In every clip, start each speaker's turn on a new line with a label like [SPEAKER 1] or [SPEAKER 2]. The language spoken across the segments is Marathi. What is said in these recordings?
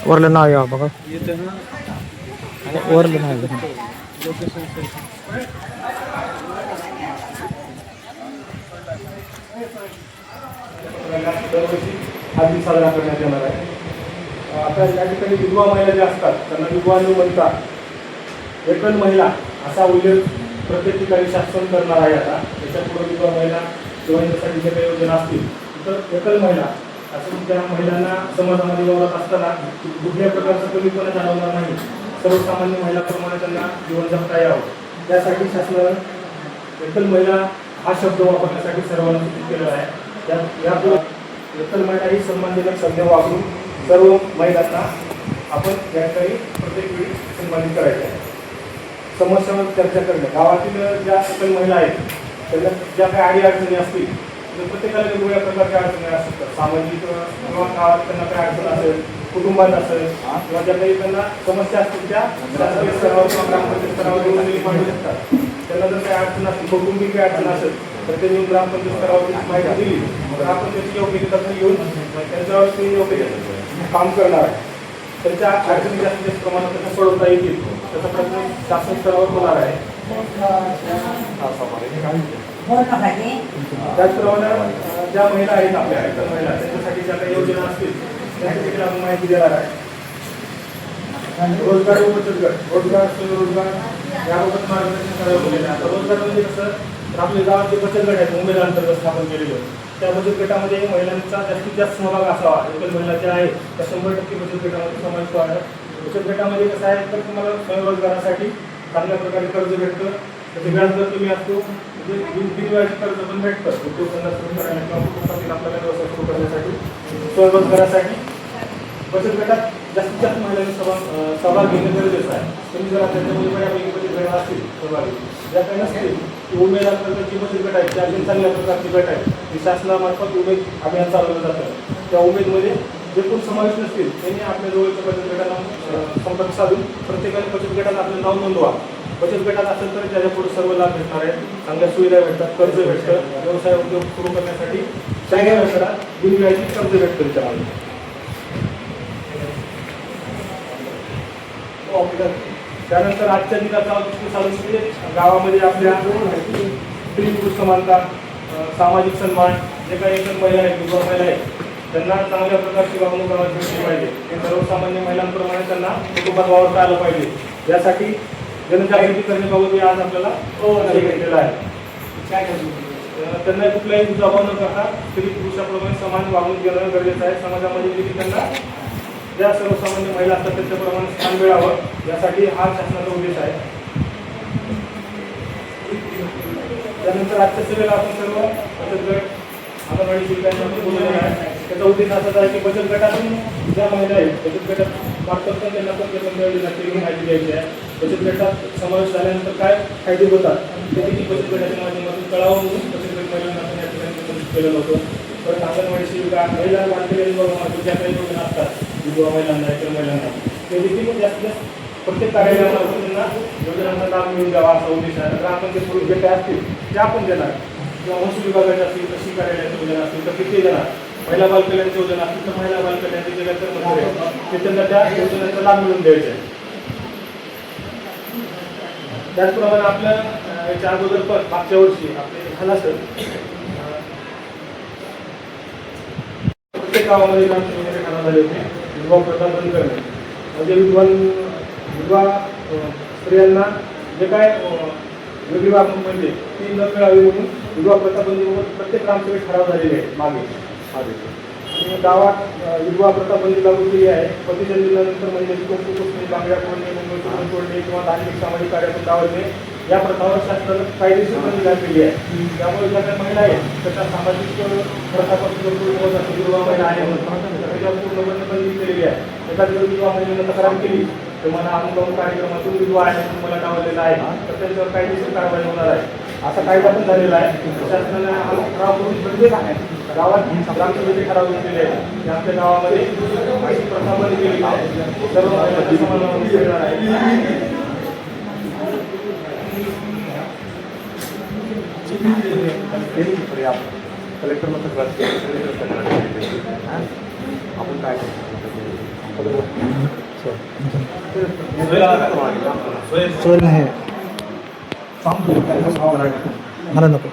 [SPEAKER 1] वरलं नाव या बघा वरलं नाव
[SPEAKER 2] हा दिन साजरा करण्यात येणार आहे. आता या ठिकाणी विधवा महिला ज्या असतात त्यांना विधवा न म्हणता एकल महिला असा उल्लेख प्रत्येक ठिकाणी शासन करणार आहे. आता त्याच्यापुढे विधवा महिला शिवण्यासाठी जे काही योजना असतील तर एकल महिला असं त्या महिलांना समाजामध्ये वावरत असताना कुठल्याही प्रकारचं कमीपणा जाणवणार नाही. सर्वसामान्य महिलाप्रमाणे त्यांना जीवन जगता यावं त्यासाठी शासनानं एकल महिला हा शब्द वापरण्यासाठी सर्वांना सूचित केलेला आहे. यापुढे एकल महिला ही सन्मानजनक संज्ञा वापरून सर्व महिलांना आपण या ठिकाणी प्रत्येक वेळी सन्मानित करायचे आहे. समस्यांवर चर्चा करणे गावातील ज्या एकल महिला आहेत त्यांना ज्या काही अडीअडचणी असतील तर प्रत्येकाला वेगवेगळ्या प्रकारच्या अडचणी असतात. सामाजिक किंवा गावात त्यांना काही अडचण असेल, कुटुंबात असेल किंवा ज्या काही त्यांना समस्या असतील त्या शासकीय स्तरावर किंवा ग्रामपंचायत स्तरावर येऊन मांडू शकतात. त्यांना जर काही अडचण असतील, कौटुंबिक काही अडचण असेल तर त्यांनी ग्रामपंचायत स्तरावर माहिती दिली तर आपण त्याची योग्य दखल घेऊन त्यांच्यावर ते योग्य काम करणार आहे. त्यांच्या अडचणी जास्तीत जास्त प्रमाणात त्यांना सोडवता येतील त्याचा प्रयत्न शासन स्तरावर होणार आहे. त्याचप्रमाणे ज्या महिला आहेत आपल्या एकल महिला त्यांच्यासाठी ज्या काही योजना असतील त्यासाठी आपण माहिती देणार आहे. रोजगार व बचत गट रोजगार स्वयंरोजगार याबाबत मार्गदर्शन करायला गेलेलं आहे. रोजगार म्हणजे कसं तर आपल्या गावात जे बचत गट आहेत उमेद अंतर्गत स्थापन केलेले त्या बचत गटामध्ये महिलांचा जास्तीत जास्त सहभाग असावा. एकल महिला ज्या आहेत त्या 100% बचत गटामध्ये समावेश व्हावा. बचत गटामध्ये कसं आहे तर तुम्हाला स्वयंरोजगारासाठी चांगल्या प्रकारे कर्ज भेटतं. त्याचे व्याज दर कमी असतो. म्हणजे बिनव्याजी कर्ज पण भेटतं उद्योगधंदा सुरू करायला किंवा कुटुंबातील आपल्याला व्यवसाय सुरू करण्यासाठी स्वयंरोजगारासाठी बचत गटात जास्तीत जास्त महिलांनी सहभाग घेणं गरजेचं आहे. तुम्ही जर त्याच्यामध्ये बऱ्यापैकी बचत गट असतील सहभागी ज्या काही नसतील की उमेद अंतर्गत जी बचत गट आहेत त्या चांगल्या प्रकारचे गट आहेत की शासनामार्फत उमेद अभियान चालवलं जातं. त्या उमेदमध्ये जे कोण समावेश नसतील त्यांनी आपल्या जवळच्या बचत गटाला संपर्क साधून प्रत्येकाने बचत गटात आपलं नाव नोंदवा. बचत गटात असेल तर त्याच्या पुढे सर्व लाभ भेटणार आहेत. चांगल्या सुविधा भेटतात, कर्ज भेटतं, व्यवसाय उद्योग सुरू करण्यासाठी चांगल्या व्यवसायात बिनव्याजी कर्ज भेटतं त्याच्यामध्ये. त्यानंतर आजच्या दिनाचा औचित्य साधून म्हणजे गावामध्ये आपल्या स्त्री पुरुष समानता, सामाजिक सन्मान जे काही एकल महिला आहेत विधवा महिला आहेत त्यांना चांगल्या प्रकारची वागणूक भेटली पाहिजे. ते सर्वसामान्य महिलांप्रमाणे त्यांना कुटुंबात वावरता आलं पाहिजे. यासाठी जनजागृती करण्याबाबत आज आपल्याला घेतलेला आहे. त्यांना कुठल्याही दुजाभाव न करता स्त्री पुरुषाप्रमाणे समान वागणूक देणं गरजेचं आहे. समाजामध्ये देखील त्यांना ज्या सर्वसामान्य महिला असतात त्याच्याप्रमाणे स्थान मिळावं यासाठी हा शासनाचा उद्देश आहे. त्यानंतर आजच्या सभेला आपण सर्व बचत गट अंगणवाडी शिल्पांमध्ये बोललेलं आहे. त्याचा उद्देश असाच आहे की बचत गटातून ज्या महिला आहेत बचत गटात मार्फत पण त्यांना पण मिळवली जाते माहिती द्यायची आहे. बचत गटात समावेश झाल्यानंतर काय फायदे होतात ते देखील बचत गटाच्या माध्यमातून कळावं म्हणून बचत गट महिलांना आपण या ठिकाणी संबोधित केलेलं होतं. परत अंगणवाडी सेविका महिला बांधलेल्या विभागामध्ये ज्या काही योजना असतात विधवा महिलांना एकल महिलांना ते देखील जास्तीत जास्त प्रत्येक कार्यालयामार्फत त्यांना योजनांचा लाभ मिळून द्यावा असा उद्देश आहे. तर आपण जे पुरुष गट असतील ते आपण देणार किंवा महसूल विभागाच्या असतील कृषी कार्यालयाच्या योजना असतील तर तिथे देणार. महिला बालकल्याणची योजना असतील तर महिला बालकल्याणचे जे मंत्री आहेत ते त्यांना त्या योजनेचा लाभ मिळून द्यायचे आहे. त्याचप्रमाणे आपल्या याच्या अगोदर पण मागच्या वर्षी आपले झाला सर प्रत्येक गावामध्ये ठराव झाले होते विधवा प्रथा बंद करणे. म्हणजे विधवा स्त्रियांना जे काय वेगळी वागणूक म्हणजे ती न मिळावी म्हणून विधवा प्रथा बंदीबाबत प्रत्येक ग्रामसभेत ठराव झालेले आहेत मागे. गावात विधवा प्रथा बंदी लागू केली आहे. पतीच्या दिनानंतर महिलेची कौतुक पुसणे, बांगड्या फोडणे, मुंबई तोडणे किंवा धार्मिक सामाजिक कार्यातून डावलणे या प्रथावर शासनानं कायदेशीर बंदी घातलेली आहे. त्यामुळे ज्या काही महिला आहेत त्याच्या सामाजिक प्रथापासून विधवा महिला आहे म्हणून त्याच्यावर पूर्णपणे बंदी केलेली आहे. एखाद्या विधवा महिलेनं तक्रार केली तर मला अनुक्रम कार्यक्रमातून विधवा आहे म्हणून मला डावलेला आहे तर त्यांच्यावर कायदेशीर कारवाई होणार आहे. असा कायदा पण झालेला आहे. शासनाने हा ठराव करून बंदी गावात ग्रामसभेचे ठराव घेतलेले आहेत की आमच्या गावामध्ये अशी प्रथा बंद केलेली आहे, सर्व महिलांना समान वागणूक मिळणार आहे. कलेक्टर आपण काय
[SPEAKER 1] मला नको.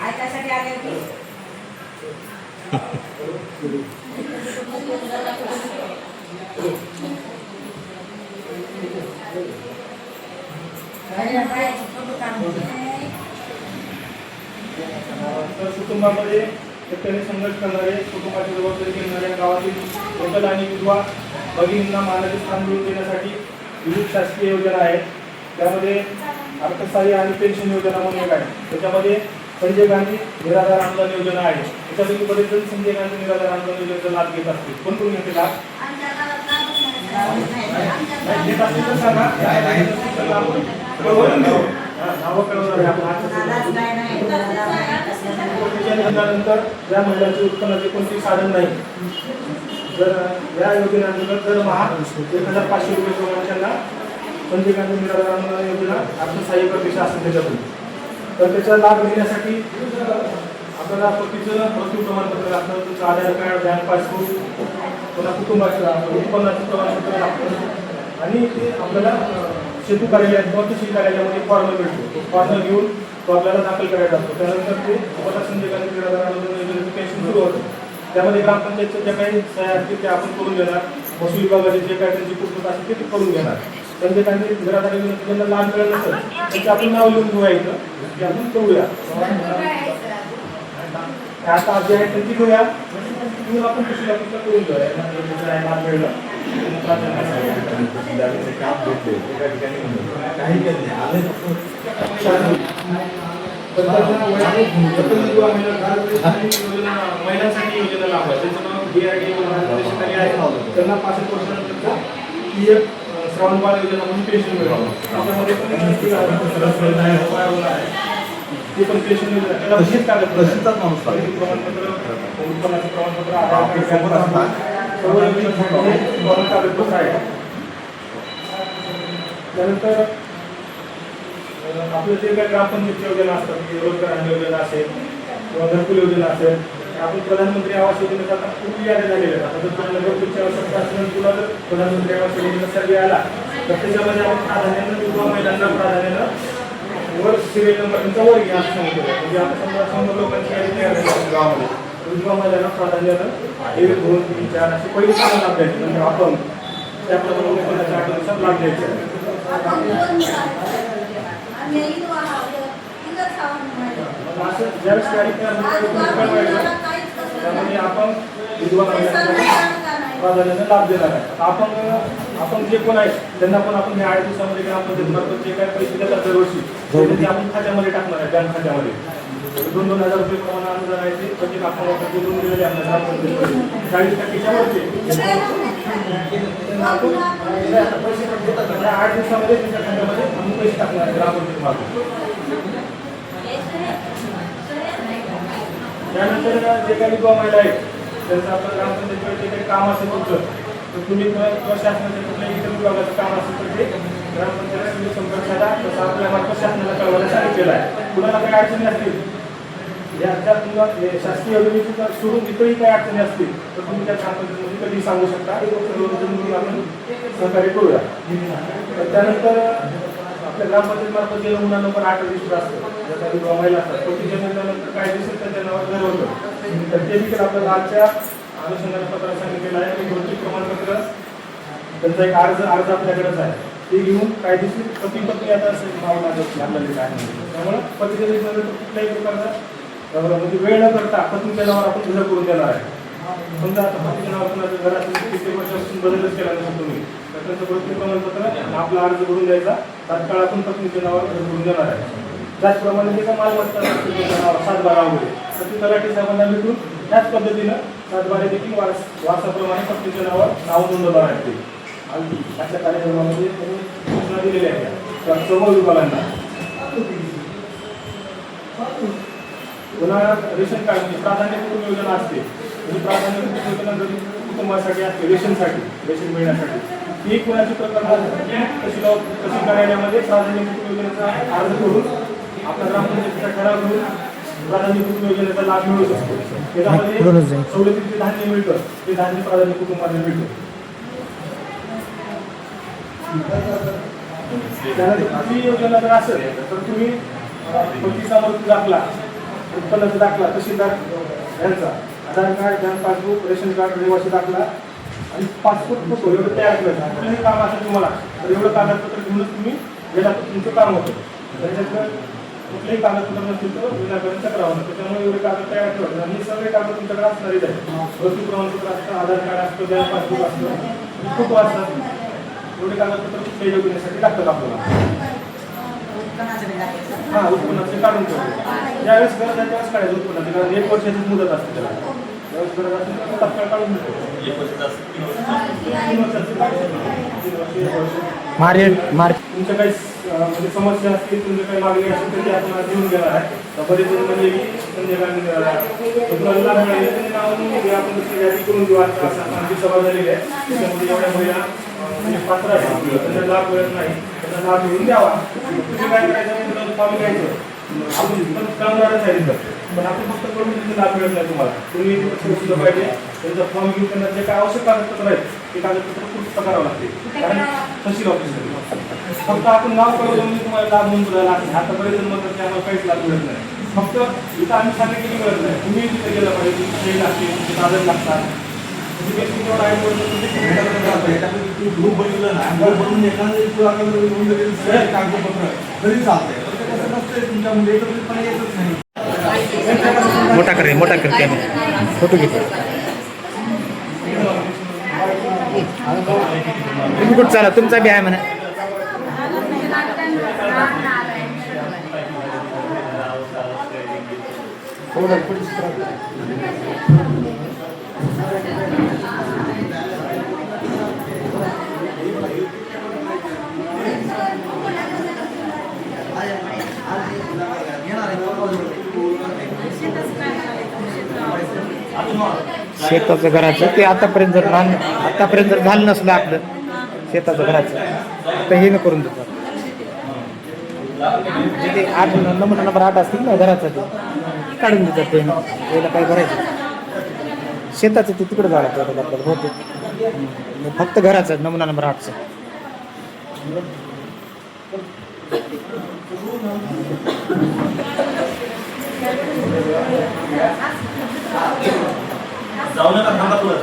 [SPEAKER 3] ऐकायसाठी आले होते.
[SPEAKER 2] तर कुटुंबामध्ये एकट्याने संघर्ष करणारे, कुटुंबाची जबाबदारी घेणाऱ्या गावातील वडील आणि विधवा भगिनींना मानाचे स्थान मिळवून देण्यासाठी विविध शासकीय योजना आहेत. त्यामध्ये अर्थसहाय्य आणि पेन्शन योजना म्हणून एक आहे. त्याच्यामध्ये संजय गांधी निराधार अनुदान योजना आहे. त्याच्यापैकी बरेच जण संजय गांधी निराधार अनुदान योजनेचा लाभ घेत असतील. कोण कोण घेते लाभ? घेत असतील तर सांगा. नावं कळवणार आहे आपण. त्याच्यानंतर ज्या महिलांचे उत्पन्नाचे कोणतेही साधन नाही, जर या योजनेअंतर्गत दरमहा 1,500 रुपये प्रमाणे त्यांना संजय गांधी निराधार अनुदान योजना अर्थसहाय्य करते शासन त्याच्यातून. तर त्याचा लाभ घेण्यासाठी आपल्याला पतीचं मृत्यू प्रमाणपत्र लागतं, तुमचं आधार कार्ड, बँक पासबुक, पुन्हा कुटुंबाचं उत्पन्नाचं प्रमाणपत्र लागतं आणि ते आपल्याला सेतू कार्यालयात किंवा तहसील कार्यालयामध्ये फॉर्म मिळतो. तो फॉर्म घेऊन तो आपल्याला दाखल करायचा असतो. त्यानंतर ते तुम्हाला संजय गांधी निराधार अनुदान योजनेचं पेन्शन सुरू होतं. त्यामध्ये ग्रामपंचायतच्या ज्या काही सह्या असतील त्या आपण करून घेणार, महसूल विभागाचे जे काही त्यांची पूर्तता असते ते करून घेणार. संजय गांधी निराधार योजनेचा लाभ मिळाला नसेल त्याचं आपण नाव लिहून घेऊया इथं की आपण करूया. आता जे आहे त्यांची घेऊया, आपण तहसील ऑफिसला करून घेऊया. लाभ मिळलं महिलांसाठी योजना लाभ आहे. त्यांचं नाव BRD आहे. त्यांना 65 वर्षानंतर PF श्रावणबाळ योजना म्हणून पेन्शन मिळावं. त्याच्यामध्ये पण ते पण पेन्शन योजना त्याला विशेष कागदपत्र प्रमाणपत्र, उत्पन्नाचं प्रमाणपत्र, आधार कार्ड, सर्व योजनेसाठी कागदपत्र आहे. त्यानंतर आपलं जे काही ग्रामपंचायत योजना असतात, रोजगार हमी योजना असेल किंवा घरकुल योजना असेल, आपण प्रधानमंत्री आवास योजनेचा आता खूप यादी झालेले आहेत. आता जर तुम्हाला घरकुलची आवश्यकता असेल, तुला जर प्रधानमंत्री आवास योजनेचा सर्वे आला तर त्याच्यामध्ये आपण प्राधान्यानं विधवा महिलांना प्राधान्यानं वर सिरियल नंबर त्यांचा वर घ्या असं सांगितलं. म्हणजे आता समजा 100 लोकांची यादी तयार झाली गावामध्ये, विधवा महिलांना प्राधान्यानं 1, 2, 3, 4 असे पहिले सांगा लाभ द्यायचे. म्हणजे आपण त्याप्रमाणे 8 दिवसात लाभ द्यायचे. असं ज्यावेळेस गाडी त्यामध्ये आपण विधवा प्राधान्याने लाभ देणार आहे. आपण जे कोण आहेत त्यांना पण आपण या 8 दिवसामध्ये ग्रामपंचायत मार्फत जे काही पैसे देतात दरवर्षी ते आपण खात्यामध्ये टाकणार आहे, बँक खात्यामध्ये. 2,000 रुपये प्रमाणे अनुदान आहे ते प्रत्येक आपण जोडून दिलेले आपल्या ग्रामपंचायतीमध्ये 40%च्या वरचे आपण पैसे पण देतात. या 8 दिवसामध्ये त्यांच्या खात्यामध्ये आपण पैसे टाकणार आहे ग्रामपंचायत मार्फत. त्यानंतर जे काही विधवा महिला आहेत त्यांचं आपलं ग्रामपंचायतीकडे जे काही काम असेल तुमचं, तर तुम्ही किंवा शासनाच्या कुठल्याही इतर विभागाचं काम असेल तर ते ग्रामपंचायत तुम्ही संपर्क साधा. तसं आपल्या मार्फत शासनाला कळवायला सांगितलेलं आहे. कुणाला काही अडचणी असतील या त्या तुम्हाला शासकीय योजनेची सोडून इतरही काही अडचणी असतील तर तुम्ही त्या ग्रामपंचायतीमध्ये कधी सांगू शकता. आपण सहकार्य करूया. तर त्यानंतर आपल्या ग्रामपंचायत मार्फत जे नमुना नंबर 8 रजिस्टर असतं, ज्याचा विधवा महिला असतात, पतीच्या नंतर काय दिसेल त्यांच्या नावावर घर होतं, तर ते देखील आपल्याला आजच्या अनुषंगाने पत्रात सांगितलेलं आहे की भौतिक प्रमाणपत्र त्यांचा एक अर्ज आपल्याकडेच आहे. ते घेऊन कायदेशीर पती पत्नी आता नाव लागत आपल्याला आहे. त्यामुळे पतीच्या नंतर कुठल्याही प्रकारचा म्हणजे वेळ न करता पत्नीच्या नावावर आपण घर करून देणार आहे. समजा आता पतीच्या नावावर कुणाचं घर असेल किती वर्षापासून बदलच केला नसेल तुम्ही, तर त्यांचं भौतिक प्रमाणपत्र आपला अर्ज भरून द्यायचा, तात्काळ आपण पत्नीच्या नावावर घर करून देणार आहे. त्याचप्रमाणे जे का मालमत्ता असतील त्याच्या नावावर 7/12 वगैरे तर ती तलाठी साहेबांना भेटून त्याच पद्धतीनं त्याद्वारे देखील वारसाप्रमाणे पत्नीच्या नावावर नाव नोंदवणार आहे ते. आणि अशा कार्यक्रमामध्ये त्यांनी सूचना दिलेल्या आहेत त्या सर्व विभागांना. पुन्हा रेशन कार्ड म्हणजे प्राधान्यपूर्ण योजना असते. म्हणजे प्राधान्यपूर्ण योजना जरी कुटुंबासाठी असते, रेशन मिळण्यासाठी ती कोणाची प्रकार तहसील कार्यालयामध्ये प्राधान्यपूर्ण योजनेचा अर्ज करून आपल्या ग्रामपंचायतीचा ठराव घेऊन प्राधान्यपूर्ण योजनेचा लाभ मिळू शकतो. त्याच्यामध्ये सवलतीचे धान्य मिळतं, ते धान्य प्राधान्य कुटुंबाला मिळतं. त्यानंतर योजना जर असेल तर तुम्ही पतीचा मृत्यू दाखला, उत्पन्नाचा दाखला, तहसीलदार यांचा Aadhaar card, bank passbook, ration card, रहिवासी दाखला आणि पासपोर्ट फोटो एवढं तयार करायचं. कुठलंही काम असेल तुम्हाला तर एवढं कागदपत्र घेऊनच तुम्ही गेला तर तुमचं काम होतं. त्याच्यातलं कुठलेही कागदपत्र नसतील तर विनाकारण चक्राव होतं. त्याच्यामुळे एवढे कागद तयार ठेवायचे आणि हे सगळे कागद तुमच्याकडे असणारच आहे. मृत्यू प्रमाणपत्र असतं, आधार कार्ड असतं, बँक पासबुक असतं, फोटो असतात. एवढे कागदपत्र कुठल्याही योजनेसाठी लागतात आपल्याला. हां, उत्पन्नाचे काढून ठेवतो. ज्यावेळेस गरज आहे त्यावेळेस काढायचं उत्पन्नाचे, कारण 1 वर्षाची मुदत असते त्याला. त्यावेळेस गरज असेल तर तात्काळ काढून ठेवतो. 3 वर्षाची तुमच्या काही म्हणजे समस्या असतील, तुमच्या काही मागणी असेल तर ते आपण देऊन घेणार आहे. बरेच जण म्हणजे संध्याकाळी तुम्हाला मिळाले त्यांनी नाव नोंदणी घ्या, आपण दुसरी यादी करून देऊ. असं आमची सभा झालेली आहे. त्याच्यामध्ये एवढ्या महिला म्हणजे पात्र आहेत, त्यांना लाभ मिळत नाही, त्यांना लाभ मिळून द्यावा. तुम्ही काय करायचं, फॉर्म घ्यायचं. आपण पण कामगारच आहे तिथं, पण आपण फक्त करून तिथे लाभ मिळत नाही तुम्हाला. तुम्ही सुद्धा पाहिजे त्यांचा फॉर्म घेऊन त्यांना जे काय आवश्यक कागदपत्र आहेत ते कागदपत्र पूर्ण करावं लागते. कारण तहसील ऑफिसमध्ये फक्त आपण नाव कळवून तुम्हाला लाभ म्हणून तुला लागते. आता बरेच जण म्हणतात की आम्हाला काहीच लाभ मिळत नाही. फक्त इथं आम्ही सांगितलं की मिळत नाही, तुम्ही तिथे गेलं पाहिजे, तुमचे लागते, तुमचे कागद लागतात.
[SPEAKER 1] ग्रुप बनवलं ना, बनवून एखादं कागदपत्र तरी चालतंय. कसं नसतंय तुमच्यामध्ये एकत्रितपणे येतच नाही.
[SPEAKER 3] मोठा कर कॅमेरा, फोटो घेतो. तुम्ही कुठं चाला, तुमचा बी आहे म्हणा. शेताचं घराचं ते आतापर्यंत जर झालं नसलं आपलं शेताचं घराचं तर हे न करून देतात. ते 8 नंबर 8 असतील ना घराचं, ते काढून देतात. ते याला काय करायचं, शेताचं ते तिकडे जायला आपल्याला होते. फक्त घराचं नमुना नंबर 8चं.
[SPEAKER 1] जाऊ नका, थांबा तुला.